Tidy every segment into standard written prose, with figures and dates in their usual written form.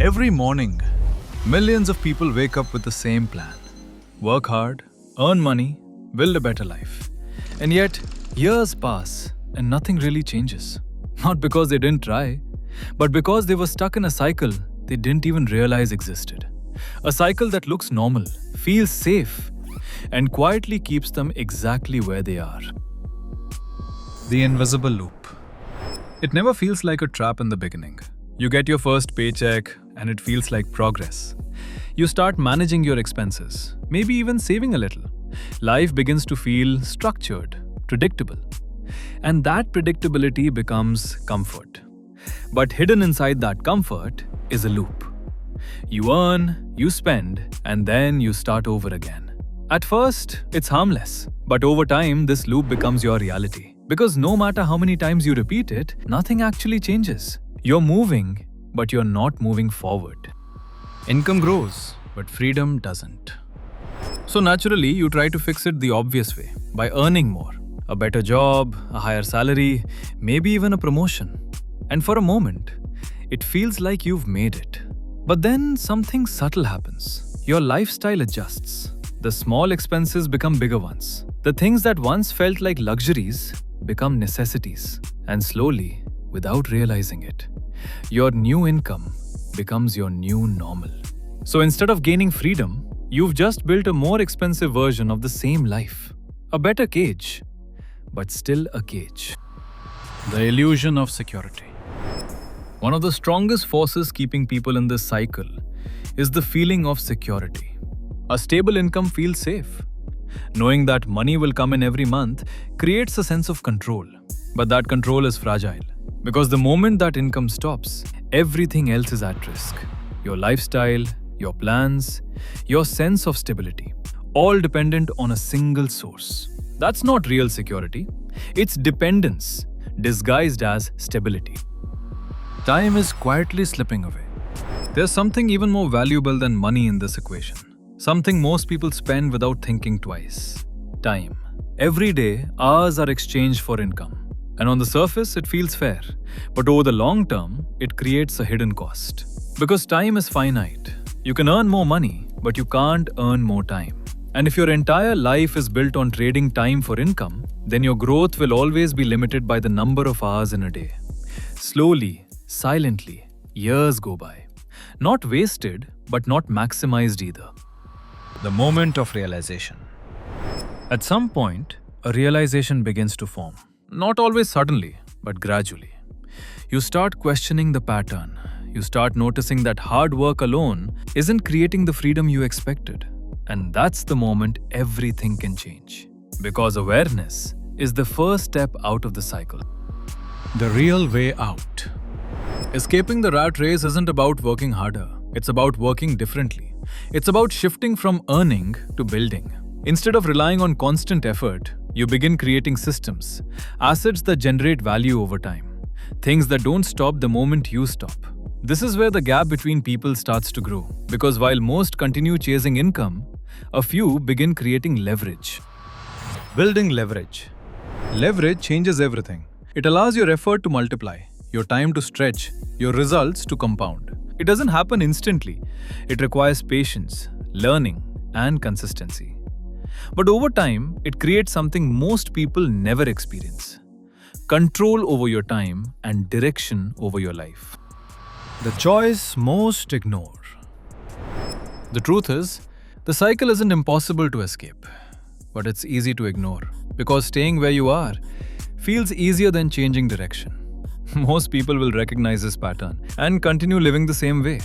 Every morning, millions of people wake up with the same plan: work hard, earn money, build a better life. And yet, years pass and nothing really changes. Not because they didn't try, but because they were stuck in a cycle they didn't even realize existed. A cycle that looks normal, feels safe, and quietly keeps them exactly where they are. The invisible loop. It never feels like a trap in the beginning. You get your first paycheck and it feels like progress. You start managing your expenses, maybe even saving a little. Life begins to feel structured, predictable. And that predictability becomes comfort. But hidden inside that comfort is a loop. You earn, you spend, and then you start over again. At first, it's harmless, but over time, this loop becomes your reality. Because no matter how many times you repeat it, nothing actually changes. You're moving, but you're not moving forward. Income grows, but freedom doesn't. So naturally, you try to fix it the obvious way, by earning more. A better job, a higher salary, maybe even a promotion. And for a moment, it feels like you've made it. But then something subtle happens. Your lifestyle adjusts. The small expenses become bigger ones. The things that once felt like luxuries become necessities. And slowly, without realizing it, your new income becomes your new normal. So instead of gaining freedom, you've just built a more expensive version of the same life. A better cage, but still a cage. The illusion of security. One of the strongest forces keeping people in this cycle is the feeling of security. A stable income feels safe. Knowing that money will come in every month creates a sense of control. But that control is fragile. Because the moment that income stops, everything else is at risk. Your lifestyle, your plans, your sense of stability, all dependent on a single source. That's not real security. It's dependence, disguised as stability. Time is quietly slipping away. There's something even more valuable than money in this equation. Something most people spend without thinking twice. Time. Every day, hours are exchanged for income. And on the surface, it feels fair. But over the long term, it creates a hidden cost. Because time is finite. You can earn more money, but you can't earn more time. And if your entire life is built on trading time for income, then your growth will always be limited by the number of hours in a day. Slowly, silently, years go by. Not wasted, but not maximized either. The moment of realization. At some point, a realization begins to form. Not always suddenly, but gradually. You start questioning the pattern. You start noticing that hard work alone isn't creating the freedom you expected. And that's the moment everything can change. Because awareness is the first step out of the cycle. The real way out. Escaping the rat race isn't about working harder. It's about working differently. It's about shifting from earning to building. Instead of relying on constant effort, you begin creating systems, assets that generate value over time, things that don't stop the moment you stop. This is where the gap between people starts to grow, because while most continue chasing income, a few begin creating leverage. Building leverage. Leverage changes everything. It allows your effort to multiply, your time to stretch, your results to compound. It doesn't happen instantly. It requires patience, learning, and consistency. But over time, it creates something most people never experience: control over your time and direction over your life. The choice most ignore. The truth is, the cycle isn't impossible to escape, but it's easy to ignore because staying where you are feels easier than changing direction. Most people will recognize this pattern and continue living the same way.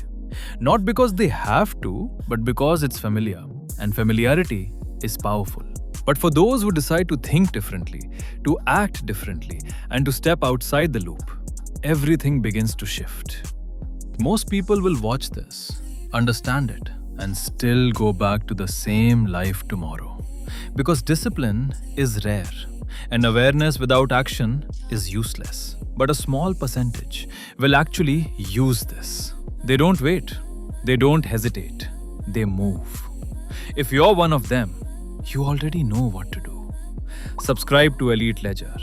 Not because they have to, but because it's familiar, and familiarity is powerful. But for those who decide to think differently, to act differently, and to step outside the loop, everything begins to shift. Most people will watch this, understand it, and still go back to the same life tomorrow. Because discipline is rare, and awareness without action is useless. But a small percentage will actually use this. They don't wait. They don't hesitate. They move. If you're one of them, you already know what to do. Subscribe to Elite Ledger.